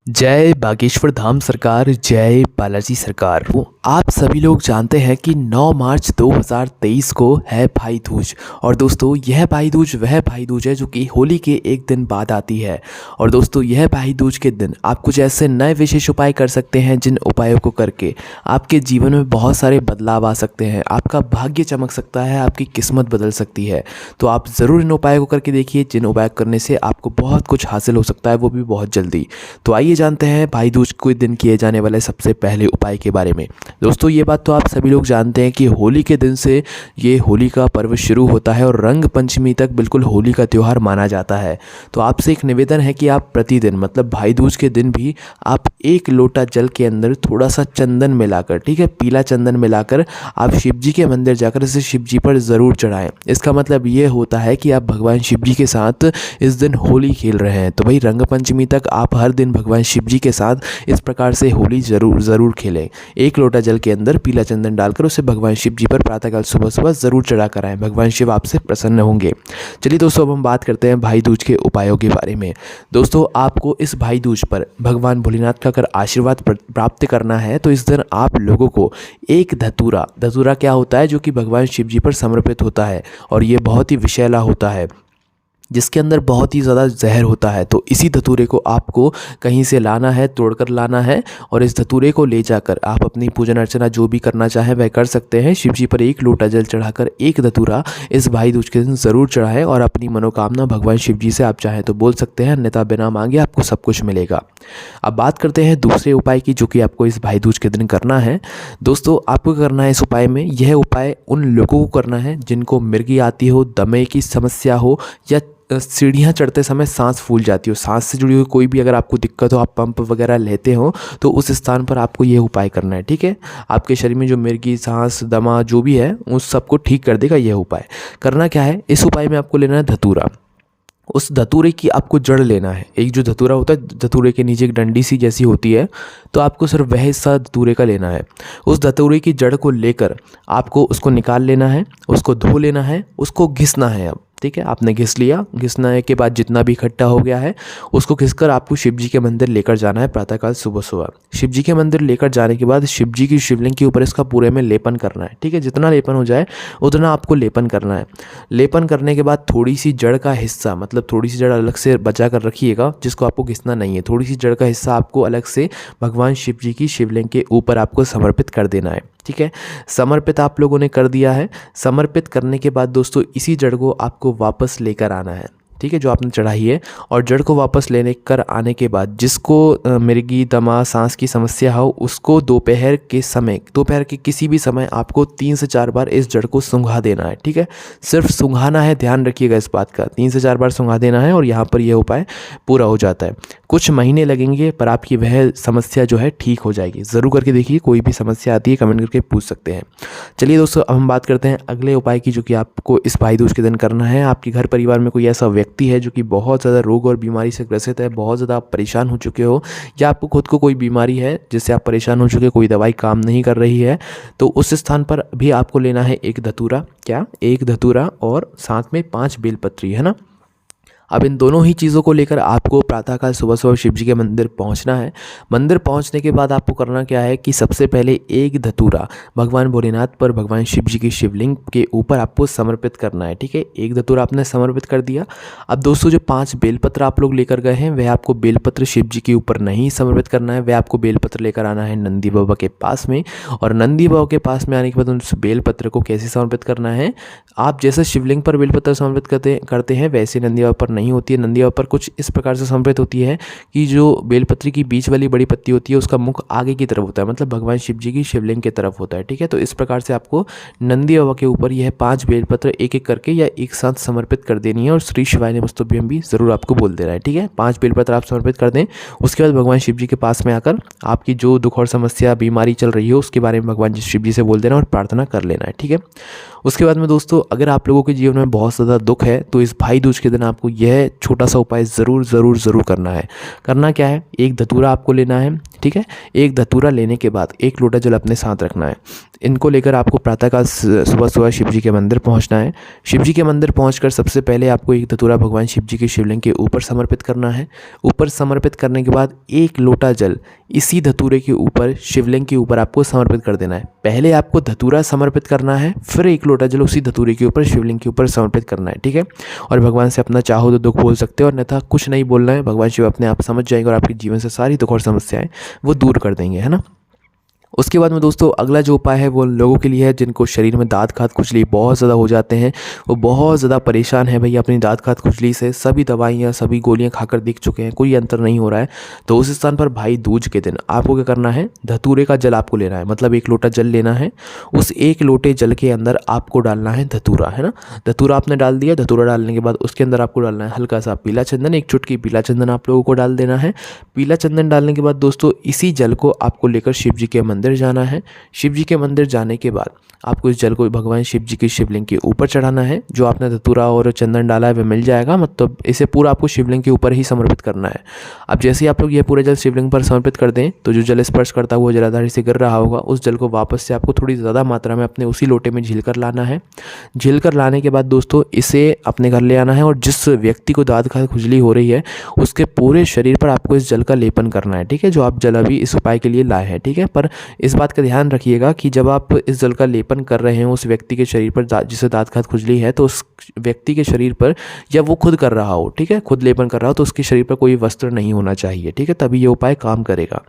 जय बागेश्वर धाम सरकार, जय बालाजी सरकार। वो आप सभी लोग जानते हैं कि 9 मार्च 2023 को है भाई दूज। और दोस्तों यह भाई दूज वह भाई दूज है जो कि होली के एक दिन बाद आती है। और दोस्तों यह भाई दूज के दिन आप कुछ ऐसे नए विशेष उपाय कर सकते हैं जिन उपायों को करके आपके जीवन में बहुत सारे बदलाव आ सकते हैं, आपका भाग्य चमक सकता है, आपकी किस्मत बदल सकती है। तो आप ज़रूर इन उपायों को करके देखिए जिन उपाय करने से आपको बहुत कुछ हासिल हो सकता है, वो भी बहुत जल्दी। तो आइए जानते हैं भाई दूज के दिन किए जाने वाले सबसे पहले उपाय के बारे में। दोस्तों ये बात तो आप सभी लोग जानते हैं कि होली के दिन से ये होली का पर्व शुरू होता है और रंग पंचमी तक बिल्कुल होली का त्यौहार माना जाता है। तो आपसे एक निवेदन है कि आप प्रतिदिन मतलब भाई दूज के दिन भी आप 1 लोटा जल के अंदर थोड़ा सा चंदन मिलाकर, ठीक है, पीला चंदन मिलाकर आप शिव जी के मंदिर जाकर इसे शिव जी पर ज़रूर चढ़ाएं। इसका मतलब ये होता है कि आप भगवान शिव जी के साथ इस दिन होली खेल रहे हैं। तो भाई रंग पंचमी तक आप हर दिन भगवान शिव जी के साथ इस प्रकार से होली ज़रूर खेलें। 1 लोटा जल के अंदर पीला चंदन डालकर उसे भगवान शिव जी पर प्रातःकाल सुबह सुबह ज़रूर चढ़ा कर आएँ। भगवान शिव आपसे प्रसन्न होंगे। चलिए दोस्तों अब हम बात करते हैं भाई दूज के उपायों के बारे में। दोस्तों आपको इस भाई दूज पर भगवान भोलेनाथ का अगर आशीर्वाद प्राप्त करना है तो इस दिन आप लोगों को एक धतूरा क्या होता है जो कि भगवान शिव जी पर समर्पित होता है और ये बहुत ही विषैला होता है, जिसके अंदर बहुत ही ज़्यादा जहर होता है। तो इसी धतूरे को आपको कहीं से लाना है, तोड़कर लाना है और इस धतूरे को ले जाकर आप अपनी पूजन अर्चना जो भी करना चाहें वह कर सकते हैं। शिव जी पर 1 लोटा जल चढ़ाकर एक धतूरा इस भाई दूज के दिन ज़रूर चढ़ाएं और अपनी मनोकामना भगवान शिव जी से आप चाहें तो बोल सकते हैं, अन्यथा बिना मांगे आपको सब कुछ मिलेगा। अब बात करते हैं दूसरे उपाय की जो कि आपको इस भाई दूज के दिन करना है। दोस्तों आपको करना है इस उपाय में, यह उपाय उन लोगों को करना है जिनको मिर्गी आती हो, दमे की समस्या हो या सीढ़ियाँ चढ़ते समय सांस फूल जाती हो, सांस से जुड़ी हुई कोई भी अगर आपको दिक्कत हो, आप पंप वगैरह लेते हो तो उस स्थान पर आपको ये उपाय करना है। ठीक है, आपके शरीर में जो मिर्गी, सांस, दमा जो भी है उस सबको ठीक कर देगा यह उपाय। करना क्या है, इस उपाय में आपको लेना है धतूरा। उस धतूरे की आपको जड़ लेना है। एक जो धतूरा होता है, धतूरे के नीचे एक डंडी सी जैसी होती है, तो आपको सिर्फ वह हिस्सा धतूरे का लेना है। उस धतूरे की जड़ को लेकर आपको उसको निकाल लेना है, उसको धो लेना है, उसको घिसना है। अब ठीक है, आपने घिस लिया, घिसने के बाद जितना भी इकट्ठा हो गया है उसको घिसकर आपको शिव जी के मंदिर लेकर जाना है प्रातःकाल सुबह सुबह। शिव जी के मंदिर लेकर जाने के बाद शिव जी की शिवलिंग के ऊपर इसका पूरे में लेपन करना है। ठीक है, जितना लेपन हो जाए उतना आपको लेपन करना है। लेपन करने के बाद थोड़ी सी जड़ का हिस्सा, मतलब थोड़ी सी जड़ अलग से बचा कर रखिएगा जिसको आपको घिसना नहीं है। थोड़ी सी जड़ का हिस्सा आपको अलग से भगवान शिव जी की शिवलिंग के ऊपर आपको समर्पित कर देना है। ठीक है, समर्पित आप लोगों ने कर दिया है। समर्पित करने के बाद दोस्तों इसी जड़ को आपको वापस लेकर आना है। ठीक है, जो आपने चढ़ाई है, और जड़ को वापस लेने कर आने के बाद जिसको मिर्गी, दमा, सांस की समस्या हो उसको दोपहर के किसी भी समय आपको 3 से 4 बार इस जड़ को सूंघा देना है। ठीक है, सिर्फ सूंघाना है, ध्यान रखिएगा इस बात का। 3 से 4 बार सूंघा देना है और यहाँ पर यह उपाय पूरा हो जाता है। कुछ महीने लगेंगे पर आपकी वह समस्या जो है ठीक हो जाएगी। ज़रूर करके देखिए, कोई भी समस्या आती है कमेंट करके पूछ सकते हैं। चलिए दोस्तों अब हम बात करते हैं अगले उपाय की जो कि आपको इस भाई दूज के दिन करना है। आपके घर परिवार में कोई ऐसा व्यक्ति है जो कि बहुत ज़्यादा रोग और बीमारी से ग्रसित है, बहुत ज़्यादा आप परेशान हो चुके हो, या आपको खुद को कोई बीमारी है जिससे आप परेशान हो चुके, कोई दवाई काम नहीं कर रही है, तो उस स्थान पर भी आपको लेना है एक धतूरा। क्या, एक धतूरा और साथ में 5 बेलपत्री, है ना। अब इन दोनों ही चीज़ों को लेकर आपको प्रातःकाल सुबह सुबह शिव जी के मंदिर पहुंचना है। मंदिर पहुंचने के बाद आपको करना क्या है कि सबसे पहले एक धतूरा भगवान भोलेनाथ पर, भगवान शिव जी की शिवलिंग के ऊपर आपको समर्पित करना है। ठीक है, एक धतूरा आपने समर्पित कर दिया। अब दोस्तों जो 5 बेलपत्र आप लोग लेकर गए हैं वह आपको बेलपत्र शिव जी के ऊपर नहीं समर्पित करना है, वह आपको बेलपत्र लेकर आना है नंदी बाबा के पास में। और नंदी बाबा के पास में आने के बाद उस बेलपत्र को कैसे समर्पित करना है, आप जैसे शिवलिंग पर बेलपत्र समर्पित करते हैं वैसे नंदी बाबा पर नहीं होती है। नंदी बाबा पर कुछ इस प्रकार से समर्पित होती है कि जो बेलपत्री की बीच वाली बड़ी पत्ती होती है उसका मुख आगे की तरफ होता है, मतलब भगवान शिव जी की शिवलिंग की तरफ होता है। ठीक है, तो इस प्रकार से आपको नंदी बाबा के ऊपर यह 5 बेलपत्र एक एक करके या एक साथ समर्पित कर देनी है और श्री शिवाय नमस्तुभ्यं भी जरूर आपको बोल देना है। ठीक है, 5 बेलपत्र आप समर्पित कर दें। उसके बाद भगवान शिव जी के पास में आकर आपकी जो दुख और समस्या, बीमारी चल रही हो उसके बारे में भगवान शिव जी से बोल देना और प्रार्थना कर लेना है। ठीक है, उसके बाद में दोस्तों अगर आप लोगों के जीवन में बहुत ज़्यादा दुख है तो इस भाई दूज के दिन आपको यह छोटा सा उपाय ज़रूर करना है। करना क्या है, एक धतूरा आपको लेना है। ठीक है। एक धतूरा लेने के बाद 1 लोटा जल अपने साथ रखना है। इनको लेकर आपको प्रातःकाल सुबह सुबह शिव जी के मंदिर पहुंचना है। शिव जी के मंदिर पहुंचकर सबसे पहले आपको एक धतूरा भगवान शिव जी के शिवलिंग के ऊपर समर्पित करना है। ऊपर समर्पित करने के बाद 1 लोटा जल इसी धतूरे के ऊपर शिवलिंग के ऊपर आपको समर्पित कर देना है। पहले आपको धतूरा समर्पित करना है, फिर 1 लोटा जल उसी धतूरे के ऊपर शिवलिंग के ऊपर समर्पित करना है, ठीक है। और भगवान से अपना चाहो तो दुख बोल सकते हो, और अन्यथा कुछ नहीं बोलना है। भगवान शिव अपने आप समझ जाएंगे और आपके जीवन से सारी दुख और समस्याएं वो दूर कर देंगे, है ना। उसके बाद में दोस्तों अगला जो उपाय है वो लोगों के लिए है जिनको शरीर में दाँत खाद खुजली बहुत ज़्यादा हो जाते हैं, वो बहुत ज़्यादा परेशान है भैया अपनी दाँत खाद खुजली से। सभी दवाइयाँ सभी गोलियाँ खाकर देख चुके हैं, कोई अंतर नहीं हो रहा है। तो उस स्थान पर भाई दूज के दिन आपको क्या करना है, धतूरे का जल आपको लेना है, मतलब 1 लोटा जल लेना है। उस 1 लोटे जल के अंदर आपको डालना है धतूरा, है ना। धतूरा आपने डाल दिया। धतूरा डालने के बाद उसके अंदर आपको डालना है हल्का सा पीला चंदन, 1 चुटकी पीला चंदन आप लोगों को डाल देना है। पीला चंदन डालने के बाद दोस्तों इसी जल को आपको लेकर शिव जी के मंदिर जाना है। शिव जी के मंदिर जाने के बाद आपको इस जल को भगवान शिव जी की शिवलिंग के ऊपर चढ़ाना है। जो आपने धतूरा और चंदन डाला है वह मिल जाएगा, मतलब इसे पूरा आपको शिवलिंग के ऊपर ही समर्पित करना है। अब जैसे ही आप लोग ये पूरे जल शिवलिंग पर समर्पित कर दें तो जो जल स्पर्श करता हुआ जलाधारी से गिर रहा होगा उस जल को वापस से आपको थोड़ी ज़्यादा मात्रा में अपने उसी लोटे में झील कर लाना है। झील कर लाने के बाद दोस्तों इसे अपने घर ले आना है, और जिस व्यक्ति को दाँत खाद खुजली हो रही है उसके पूरे शरीर पर आपको इस जल का लेपन करना है, ठीक है, जो आप जल अभी इस उपाय के लिए लाए हैं, ठीक है। पर इस बात का ध्यान रखिएगा कि जब आप इस जल का लेपन कर रहे हैं उस व्यक्ति के शरीर पर जिसे दाँत खाद खुजली है, तो उस व्यक्ति के शरीर पर, या वो खुद कर रहा हो, ठीक है, खुद लेपन कर रहा हो, तो उसके शरीर पर कोई वस्त्र नहीं होना चाहिए, ठीक है, तभी ये उपाय काम करेगा।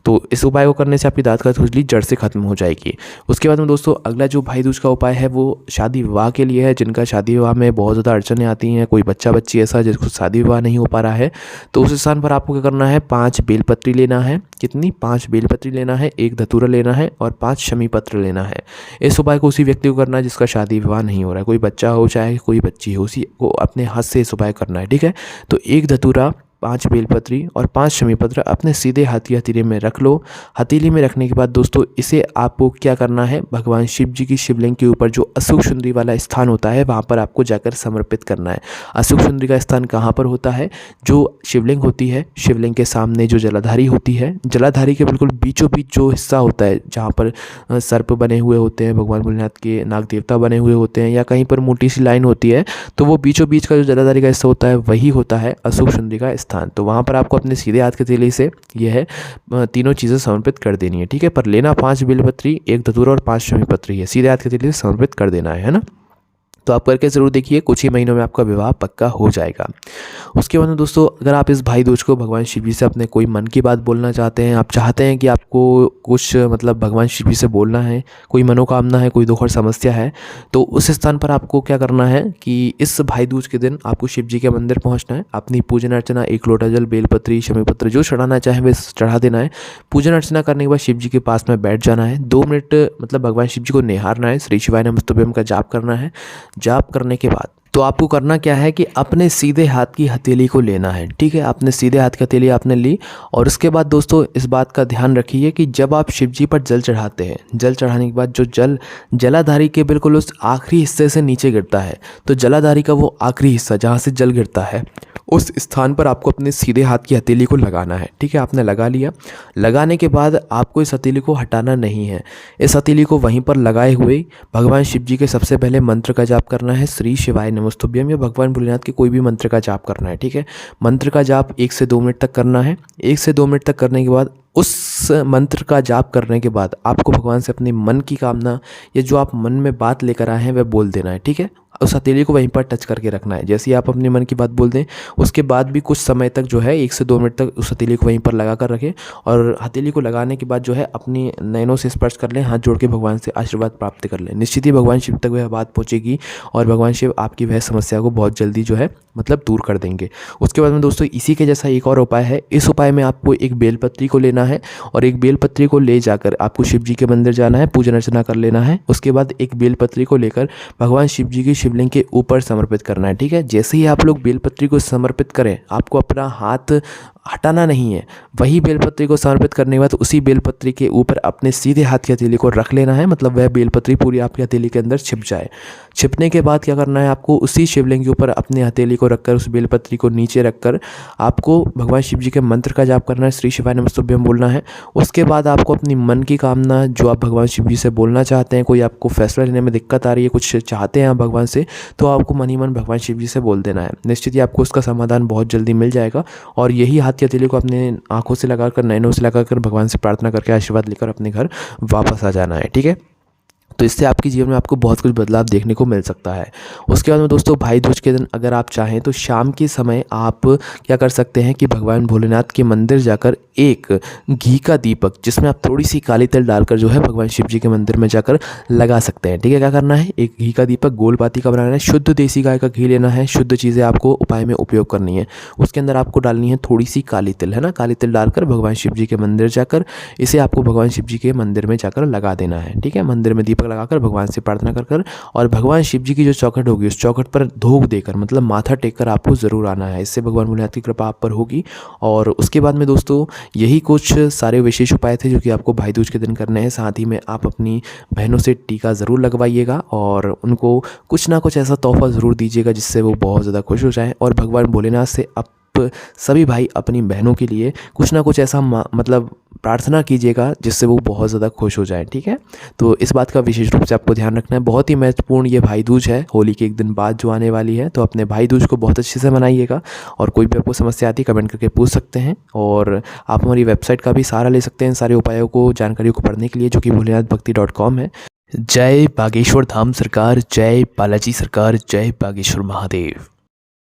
तो इस उपाय को करने से आपकी दाँत खाद खुजली जड़ से खत्म हो जाएगी। उसके बाद में दोस्तों अगला जो भाई दूज का उपाय है वो शादी विवाह के लिए है। जिनका शादी विवाह में बहुत ज़्यादा अड़चनें आती हैं, कोई बच्चा बच्ची ऐसा जिसको शादी विवाह नहीं हो पा रहा है, तो उस स्थान पर आपको क्या करना है, 5 बेलपत्री लेना है। कितनी? 5 बेलपत्री लेना है, 1 धतूरा लेना है और 5 शमी पत्र लेना है। इस उपाय को उसी व्यक्ति को करना है जिसका शादी विवाह नहीं हो रहा है, कोई बच्चा हो चाहे कोई बच्ची हो, उसी को अपने हाथ से इस उपाय करना है, ठीक है। तो 1 धतूरा, 5 बेलपत्री और 5 शमी पत्र अपने सीधे हथेली में रख लो। हथेली में रखने के बाद दोस्तों इसे आपको क्या करना है, भगवान शिव जी की शिवलिंग के ऊपर जो अशोक सुंदरी वाला स्थान होता है वहाँ पर आपको जाकर समर्पित करना है। अशोक सुंदरी का स्थान कहाँ पर होता है, जो शिवलिंग होती है, शिवलिंग के सामने जो जलाधारी होती है, जलाधारी के बिल्कुल बीचों बीच जो हिस्सा होता है जहाँ पर सर्प बने हुए होते हैं, भगवान भोलेनाथ के नाग देवता बने हुए होते हैं, या कहीं पर मोटी सी लाइन होती है, तो वो बीचों बीच का जो जलाधारी का हिस्सा होता है वही होता है अशोक सुंदरी का स्थान। तो वहाँ पर आपको अपने सीधे हाथ के हथेली से यह है तीनों चीज़ें समर्पित कर देनी है, ठीक है। पर लेना 5 बेलपत्री, 1 धतूरा और 5 शमी पत्री है, सीधे हाथ के हथेली से समर्पित कर देना है ना। तो आप करके ज़रूर देखिए, कुछ ही महीनों में आपका विवाह पक्का हो जाएगा। उसके बाद में दोस्तों अगर आप इस भाई दूज को भगवान शिव जी से अपने कोई मन की बात बोलना चाहते हैं, आप चाहते हैं कि आपको कुछ मतलब भगवान शिव जी से बोलना है, कोई मनोकामना है, कोई दुख और समस्या है, तो उस स्थान पर आपको क्या करना है कि इस भाई दूज के दिन आपको शिव जी के मंदिर पहुँचना है। अपनी पूजन अर्चना 1 लोटा जल, बेलपत्री, शमी पत्र जो चढ़ाना चाहे वे चढ़ा देना है। पूजन अर्चना करने के बाद शिव जी के पास में बैठ जाना है। 2 मिनट मतलब भगवान शिव जी को निहारना है, श्री शिवाय नमस्तुभ्यम का जाप करना है। जाप करने के बाद तो आपको करना क्या है कि अपने सीधे हाथ की हथेली को लेना है, ठीक है। अपने सीधे हाथ की हथेली आपने ली, और उसके बाद दोस्तों इस बात का ध्यान रखिए कि जब आप शिव जी पर जल चढ़ाते हैं, जल चढ़ाने के बाद जो जल जलाधारी के बिल्कुल उस आखिरी हिस्से से नीचे गिरता है, तो जलाधारी का वो आखिरी हिस्सा जहाँ से जल गिरता है उस स्थान पर आपको अपने सीधे हाथ की हथेली को लगाना है, ठीक है। आपने लगा लिया। लगाने के बाद आपको इस हथेली को हटाना नहीं है। इस हथेली को वहीं पर लगाए हुए भगवान शिव जी के सबसे पहले मंत्र का जाप करना है, श्री शिवाय नमस्तुभ्यम, या भगवान भोलेनाथ के कोई भी मंत्र का जाप करना है, ठीक है। मंत्र का जाप 1 से 2 मिनट तक करना है। 1 से 2 मिनट तक करने के बाद उस मंत्र का जाप करने के बाद आपको भगवान से अपने मन की कामना या जो आप मन में बात लेकर आए हैं वह बोल देना है, ठीक है। उस हथेली को वहीं पर टच करके रखना है। जैसे ही आप अपने मन की बात बोल दें उसके बाद भी कुछ समय तक जो है 1 से 2 मिनट तक उस हथेली को वहीं पर लगा कर रखें, और हथेली को लगाने के बाद जो है अपनी नयनों से स्पर्श कर लें, हाथ जोड़ के भगवान से आशीर्वाद प्राप्त कर लें। निश्चित ही भगवान शिव तक वह बात पहुँचेगी और भगवान शिव आपकी वह समस्या को बहुत जल्दी जो है मतलब दूर कर देंगे। उसके बाद में दोस्तों इसी के जैसा एक और उपाय है। इस उपाय में आपको 1 बेलपत्री को लेना है, और 1 बेलपत्री को ले जाकर आपको शिव जी के मंदिर जाना है, पूजन अर्चना कर लेना है। उसके बाद 1 बेलपत्री को लेकर भगवान शिव जी की शिवलिंग के ऊपर समर्पित करना है, ठीक है। जैसे ही आप लोग बेलपत्री को समर्पित करें, आपको अपना हाथ हटाना नहीं है। वही बेलपत्री को समर्पित करने के बाद उसी बेलपत्री के ऊपर अपने सीधे हाथ की हथेली को रख लेना है, मतलब वह बेलपत्री पूरी आपकी हथेली के अंदर छिप जाए। छिपने के बाद क्या करना है, आपको उसी शिवलिंग के ऊपर अपनी हथेली को रखकर उस बेलपत्री को नीचे रखकर आपको भगवान शिव जी के मंत्र का जाप करना है, श्री शिवाय नमस्तुभ्यं बोलना है। उसके बाद आपको अपनी मन की कामना जो आप भगवान शिव जी से बोलना चाहते हैं, कोई आपको फैसला लेने में दिक्कत आ रही है, कुछ चाहते हैं आप भगवान से, तो आपको मन ही मन भगवान शिव जी से बोल देना है। निश्चित ही आपको उसका समाधान बहुत जल्दी मिल जाएगा। और यही हाथ की हथेली को अपने आंखों से लगाकर, नैनों से लगाकर भगवान से प्रार्थना करके आशीर्वाद लेकर अपने घर वापस आ जाना है। ठीक है, तो इससे आपके जीवन में आपको बहुत कुछ बदलाव देखने को मिल सकता है। उसके बाद में दोस्तों, भाई दूज के दिन अगर आप चाहें तो शाम के समय आप क्या कर सकते हैं कि भगवान भोलेनाथ के मंदिर जाकर एक घी का दीपक, जिसमें आप थोड़ी सी काली तिल डालकर जो है भगवान शिव जी के मंदिर में जाकर लगा सकते हैं। ठीक है, क्या करना है, एक घी का दीपक गोल बाती का बनाना है, शुद्ध देसी गाय का घी लेना है, शुद्ध चीज़ें आपको उपाय में उपयोग करनी है। उसके अंदर आपको डालनी है थोड़ी सी काली तिल, है ना, काली तिल डालकर भगवान शिव जी के मंदिर जाकर इसे आपको भगवान शिव जी के मंदिर में जाकर लगा देना है। ठीक है, मंदिर में दीपक लगाकर भगवान से प्रार्थना कर और भगवान शिव जी की जो चौखट होगी उस चौखट पर धूप देकर, मतलब माथा टेक कर आपको ज़रूर आना है। इससे भगवान भोलेनाथ की कृपा आप पर होगी। और उसके बाद में दोस्तों, यही कुछ सारे विशेष उपाय थे जो कि आपको भाई दूज के दिन करने हैं। साथ ही में आप अपनी बहनों से टीका ज़रूर लगवाइएगा और उनको कुछ ना कुछ ऐसा तोहफा ज़रूर दीजिएगा जिससे वो बहुत ज़्यादा खुश हो जाएँ। और भगवान भोलेनाथ से आप सभी भाई अपनी बहनों के लिए कुछ ना कुछ ऐसा मतलब प्रार्थना कीजिएगा जिससे वो बहुत ज़्यादा खुश हो जाए। ठीक है, तो इस बात का विशेष रूप से आपको ध्यान रखना है। बहुत ही महत्वपूर्ण ये भाई दूज है, होली के एक दिन बाद जो आने वाली है। तो अपने भाई दूज को बहुत अच्छे से मनाइएगा। और कोई भी आपको समस्या आती है कमेंट करके पूछ सकते हैं। और आप हमारी वेबसाइट का भी सहारा ले सकते हैं सारे उपायों को, जानकारियों को पढ़ने के लिए, जो कि भोलेनाथभक्ति.com है। जय बागेश्वर धाम सरकार, जय बालाजी सरकार, जय बागेश्वर महादेव।